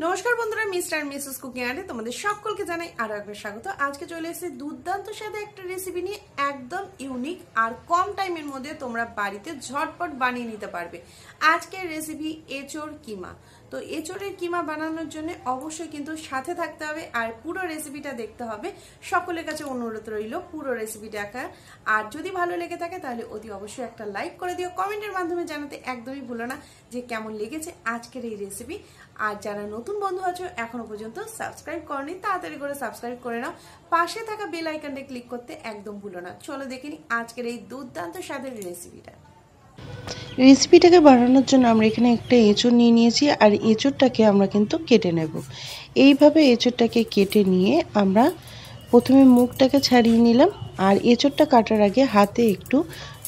নমস্কার বন্ধুরা, mister Mrs cooking আরে তোমাদের সকলকে জানাই আরো একবার স্বাগত। আজকে চলে এসেছি দুর্দান্ত স্বাদে একটা রেসিপি নিয়ে, একদম ইউনিক আর কম টাইমের মধ্যে তোমরা বাড়িতে ঝটপট বানিয়ে নিতে পারবে। আজকের রেসিপি এঁচোড় কিমা। তো এঁচোড়ের কিমা বানানোর জন্য অবশ্যই কিন্তু সাথে থাকতে হবে আর পুরো রেসিপিটা দেখতে হবে। সকলের কাছে অনুরোধ রইল পুরো রেসিপি দেখা। আর যদি ভালো লেগে থাকে তাহলে অতি অবশ্যই একটা লাইক করে দিও, কমেন্টের মাধ্যমে জানাতে একদমই ভুলো না যে কেমন লেগেছে আজকের এই রেসিপি। আর যারা নতুন বন্ধু আছো এখনো পর্যন্ত সাবস্ক্রাইব করনি, তাড়াতাড়ি করে সাবস্ক্রাইব করে নাও, পাশে থাকা বেল আইকনটা ক্লিক করতে একদম ভুলো না। চলো দেখে নিই আজকের এই দুর্দান্ত স্বাদের রেসিপিটাকে বানানোর জন্য আমরা এখানে একটা এঁচোড় নিয়ে নিয়েছি আর এঁচোড়টাকে আমরা কিন্তু কেটে নেব। এইভাবে এঁচোড়টাকে কেটে নিয়ে আমরা প্রথমে মুখটাকে ছাড়িয়ে নিলাম। আর এঁচোড়টা কাটার আগে হাতে একটু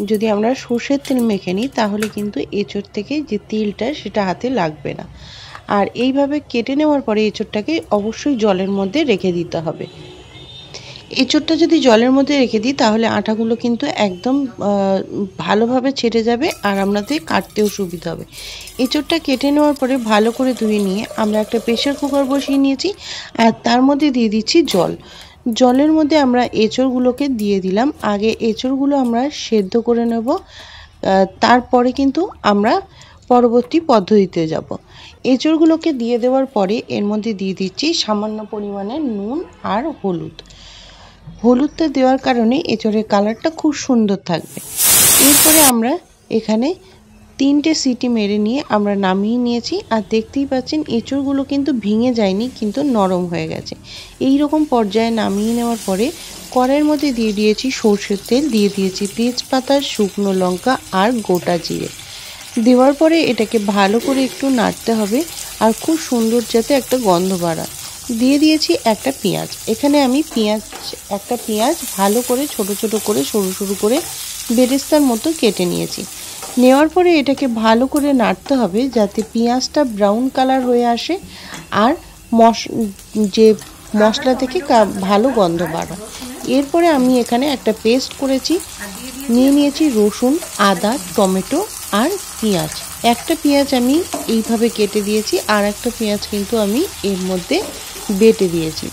যদি আমরা সর্ষের তেল মেখে নিই তাহলে কিন্তু এঁচোড় থেকে যে তেলটা সেটা হাতে লাগবে না। আর এইভাবে কেটে নেওয়ার পরে এঁচোড়টাকে অবশ্যই জলের মধ্যে রেখে দিতে হবে। এঁচোড়টা যদি জলের মধ্যে রেখে দিই তাহলে আটাগুলো কিন্তু একদম ভালোভাবে ছেড়ে যাবে আর আমাদের কাটতেও সুবিধা হবে। এঁচোড়টা কেটে নেওয়ার পরে ভালো করে ধুয়ে নিয়ে আমরা একটা প্রেসার কুকার বসিয়ে নিয়েছি আর তার মধ্যে দিয়ে দিচ্ছি জল। জলের মধ্যে আমরা এঁচোড়গুলোকে দিয়ে দিলাম। আগে এঁচোড়গুলো আমরা সেদ্ধ করে নেব, তারপরে কিন্তু আমরা পরবর্তী পদ্ধতিতে যাব। এঁচোড়গুলোকে দিয়ে দেওয়ার পরে এর মধ্যে দিয়ে দিচ্ছি সামান্য পরিমাণে নুন আর হলুদ। হলুদটা দেওয়ার কারণে এঁচোড়ের কালারটা খুব সুন্দর থাকবে। এরপরে আমরা এখানে 3টে সিটি মেরে নিয়ে আমরা নামিয়ে নিয়েছি। আর দেখতেই পাচ্ছেন এঁচোড়গুলো কিন্তু ভেঙে যায়নি, কিন্তু নরম হয়ে গেছে। এই রকম পর্যায়ে নামিয়ে নেওয়ার পরে কড়াইয়ের মধ্যে দিয়ে দিয়েছি সর্ষের তেল, দিয়ে দিয়েছি তেজপাতা, শুকনো লঙ্কা আর গোটা জিরে। দেওয়ার পরে এটাকে ভালো করে একটু নাড়তে হবে আর খুব সুন্দর যাতে একটা গন্ধ বাড়ায়। দিয়ে দিয়েছি একটা পেঁয়াজ। এখানে আমি একটা পেঁয়াজ ভালো করে ছোট ছোট করে সরু সরু করে বেরেস্তার মতো কেটে নিয়েছি। নেওয়ার পরে এটাকে ভালো করে নাড়তে হবে যাতে পেঁয়াজটা ব্রাউন কালার হয়ে আসে আর যে মশলা থেকে ভালো গন্ধ বাড়ায়। এরপরে আমি এখানে একটা পেস্ট করেছি, নিয়ে নিয়েছি রসুন, আদা, টমেটো আর পেঁয়াজ। একটা পেঁয়াজ আমি এইভাবে কেটে দিয়েছি আর একটা পেঁয়াজ কিন্তু আমি এর মধ্যে বেটে দিয়েছি।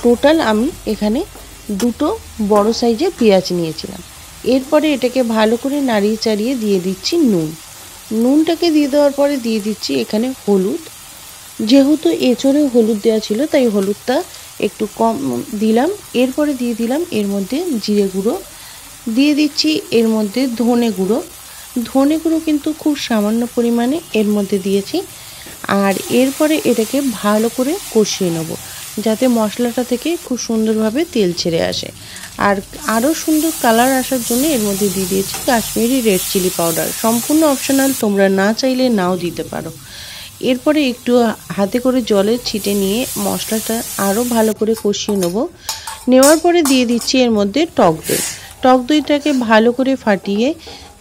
টোটাল আমি এখানে 2টো বড় সাইজের পেঁয়াজ নিয়েছিলাম। এরপরে এটাকে ভালো করে নাড়িয়ে চাড়িয়ে দিয়ে দিচ্ছি নুন। নুনটাকে দিয়ে দেওয়ার পরে দিয়ে দিচ্ছি এখানে হলুদ। যেহেতু এঁচোড়ে হলুদ দেওয়া ছিল তাই হলুদটা একটু কম দিলাম। এরপরে দিয়ে দিলাম এর মধ্যে জিরে গুঁড়ো, দিয়ে দিচ্ছি এর মধ্যে ধনে গুঁড়ো। ধনে গুঁড়ো কিন্তু খুব সামান্য পরিমাণে এর মধ্যে দিয়েছি। আর এরপরে এটাকে ভালো করে কষিয়ে নেব যাতে মশলাটা থেকে খুব সুন্দরভাবে তেল ছেড়ে আসে। আর আরও সুন্দর কালার আসার জন্য এর মধ্যে দিয়ে দিয়েছি কাশ্মীরি রেড চিলি পাউডার। সম্পূর্ণ অপশনাল, তোমরা না চাইলে নাও দিতে পারো। এরপরে একটু হাতে করে জলের ছিটে নিয়ে মশলাটা আরও ভালো করে কষিয়ে নেব। নেওয়ার পরে দিয়ে দিচ্ছি এর মধ্যে টক দই। টক দইটাকে ভালো করে ফাটিয়ে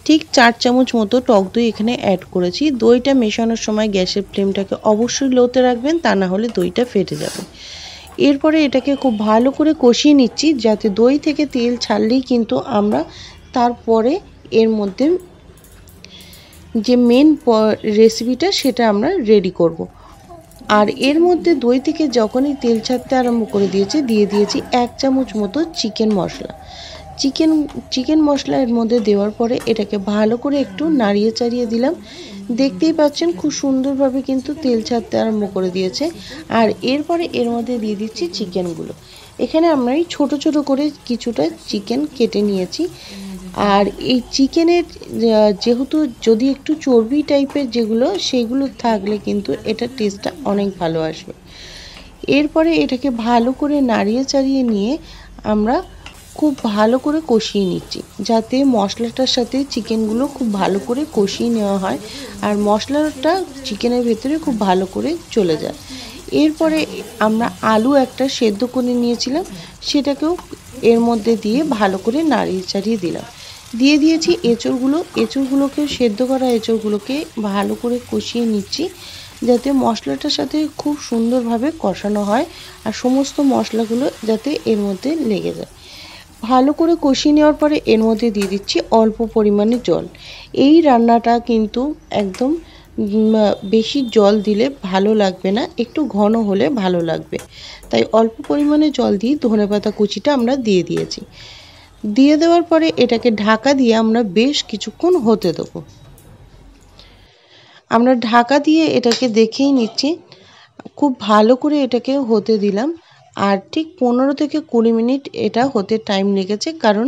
ঠিক 4 চামচ মতো টক দই এখানে অ্যাড করেছি। দইটা মেশানোর সময় গ্যাসের ফ্লেমটাকে অবশ্যই লোতে রাখবেন, তা না হলে দইটা ফেটে যাবে। এরপরে এটাকে খুব ভালো করে কষিয়ে নিচ্ছি যাতে দই থেকে তেল ছাড়লেই কিন্তু আমরা তারপরে এর মধ্যে যে মেন রেসিপিটা সেটা আমরা রেডি করব। আর এর মধ্যে দই থেকে যখনই তেল ছাড়তে আরম্ভ করে দিয়েছি দিয়ে দিয়েছি 1 চামচ মতো চিকেন মশলা। চিকেন মশলা এর মধ্যে দেওয়ার পরে এটাকে ভালো করে একটু নাড়িয়ে চাড়িয়ে দিলাম। দেখতেই পাচ্ছেন খুব সুন্দরভাবে কিন্তু তেল ছাড়তে আরম্ভ করে দিয়েছে। আর এরপরে এর মধ্যে দিয়ে দিচ্ছি চিকেনগুলো। এখানে আমরা ছোট ছোট করে কিছুটা চিকেন কেটে নিয়েছি। আর এই চিকেনের যেহেতু যদি একটু চর্বি টাইপের যেগুলো সেইগুলো থাকলে কিন্তু এটার টেস্টটা অনেক ভালো আসবে। এরপরে এটাকে ভালো করে নাড়িয়ে চাড়িয়ে নিয়ে আমরা খুব ভালো করে কষিয়ে নিচ্ছি যাতে মশলাটার সাথে চিকেনগুলো খুব ভালো করে কষিয়ে নেওয়া হয় আর মশলাটা চিকেনের ভেতরে খুব ভালো করে চলে যায়। এরপরে আমরা আলু একটা সেদ্ধ করে নিয়েছিলাম, সেটাকেও এর মধ্যে দিয়ে ভালো করে নাড়িয়ে চাড়িয়ে দিলাম। দিয়ে দিয়েছি এঁচোড়গুলোকে সেদ্ধ করা এঁচোড়গুলোকে ভালো করে কষিয়ে নিচ্ছি যাতে মশলাটার সাথে খুব সুন্দরভাবে কষানো হয় আর সমস্ত মশলাগুলো যাতে এর মধ্যে লেগে যায়। ভালো করে কষিয়ে নেওয়ার পরে এর মধ্যে দিয়ে দিচ্ছি অল্প পরিমাণে জল। এই রান্নাটা কিন্তু একদম বেশি জল দিলে ভালো লাগবে না, একটু ঘন হলে ভালো লাগবে। তাই অল্প পরিমাণে জল দিয়ে ধনেপাতা কুচিটা আমরা দিয়ে দিয়েছি। দিয়ে দেওয়ার পরে এটাকে ঢাকা দিয়ে আমরা বেশ কিছুক্ষণ হতে দেবো। আমরা ঢাকা দিয়ে এটাকে দেখেই নিচ্ছি, খুব ভালো করে এটাকে হতে দিলাম। আর ঠিক 15 থেকে 20 মিনিট এটা হতে টাইম লেগেছে, কারণ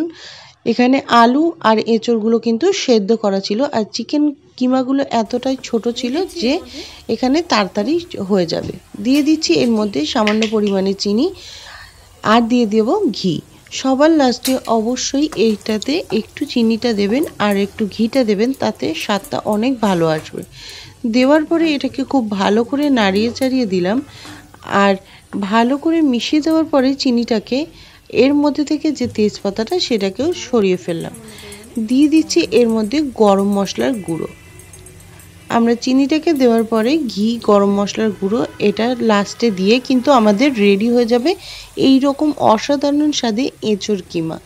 এখানে আলু আর এঁচড়গুলো কিন্তু সেদ্ধ করা ছিল, আর চিকেন কিমাগুলো এতটাই ছোট ছিল যে এখানে তাড়াতাড়ি হয়ে যাবে। দিয়ে দিচ্ছি এর মধ্যে সামান্য পরিমাণে চিনি, আর দিয়ে দেব ঘি। সবার লাস্টে অবশ্যই এইটাতে একটু চিনিটা দেবেন আর একটু ঘিটা দেবেন, তাতে স্বাদটা অনেক ভালো আসবে। দেওয়ার পরে এটাকে খুব ভালো করে নাড়িয়ে চাড়িয়ে দিলাম, আর ভালো করে মিশিয়ে দেওয়ার পরে চিনিটাকে এর মধ্যে থেকে যে তেজপাতাটা সেটাকেও সরিয়ে ফেললাম। দিয়ে দিচ্ছি এর মধ্যে গরম মশলার গুঁড়ো। আমরা চিনিটাকে দেওয়ার পরে ঘি, গরম মশলার গুঁড়ো এটা লাস্টে দিয়ে কিন্তু আমাদের রেডি হয়ে যাবে এই রকম অসাধারণ স্বাদে এঁচড় কিমা।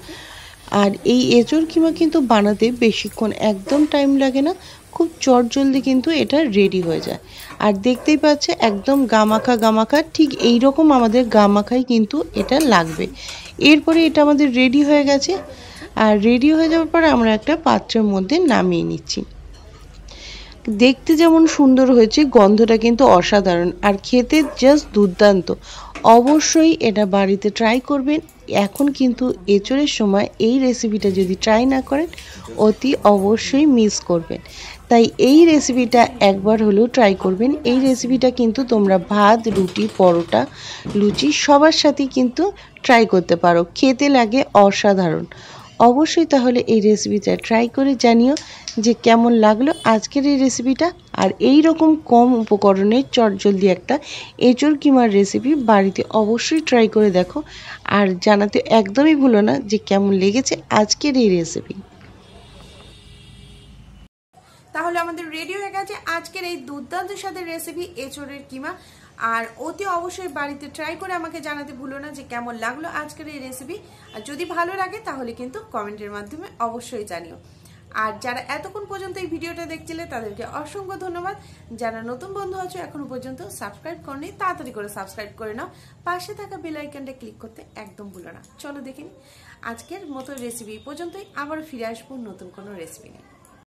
আর এই এঁচড় কিমা কিন্তু বানাতে বেশিক্ষণ একদম টাইম লাগে না, খুব চটজলদি কিন্তু এটা রেডি হয়ে যায়। আর দেখতেই পাচ্ছে একদম গামাখা গামাখা, ঠিক এই রকম আমাদের গামাখাই কিন্তু এটা লাগবে। এরপরে এটা আমাদের রেডি হয়ে গেছে, আর রেডি হয়ে যাওয়ার পরে আমরা একটা পাত্রের মধ্যে নামিয়ে নিচ্ছি। দেখতে যেমন সুন্দর হয়েছে, গন্ধটা কিন্তু অসাধারণ, আর খেতে জাস্ট দুর্দান্ত। অবশ্যই এটা বাড়িতে ট্রাই করবেন। এখন কিন্তু এঁচড়ের সময় এই রেসিপিটা যদি ট্রাই না করেন অতি অবশ্যই মিস করবেন। তাই এই রেসিপিটা একবার হলেও ট্রাই করবেন। এই রেসিপিটা কিন্তু তোমরা ভাত, রুটি, পরোটা, লুচি সবার সাথেই কিন্তু ট্রাই করতে পারো, খেতে লাগে অসাধারণ। অবশ্যই তাহলে এই রেসিপিটা ট্রাই করে জানিও যে কেমন লাগলো আজকের এই রেসিপিটা। আর এই রকম কম উপকরণে চটজলদি একটা এঁচড় কিমার রেসিপি বাড়িতে অবশ্যই ট্রাই করে দেখো, আর জানাতে একদমই ভুলো না যে কেমন লেগেছে আজকের এই রেসিপি। তাহলে আমাদের রেডি হয়ে গেছে আজকের এই দুর্দান্ত স্বাদের রেসিপি এঁচড়ের কিমা। আর অতি অবশ্যই বাড়িতে ট্রাই করে আমাকে জানাতে ভুলো না যে কেমন লাগলো আজকের এই রেসিপি। আর যদি ভালো লাগে তাহলে কিন্তু কমেন্টের মাধ্যমে অবশ্যই জানিও। আর যারা এতক্ষণ পর্যন্ত এই ভিডিওটা দেখছিলে তাদেরকে অসংখ্য ধন্যবাদ। যারা নতুন বন্ধু আছো এখনো পর্যন্ত সাবস্ক্রাইব করনি, তাড়াতাড়ি করে সাবস্ক্রাইব করে নাও। পাশে থাকা বেল আইকনটা ক্লিক করতে একদম ভুলো না। চলো দেখিনি আজকের মতো রেসিপি পর্যন্তই, আবার ফিরে আসবো নতুন কোনো রেসিপি নিয়ে।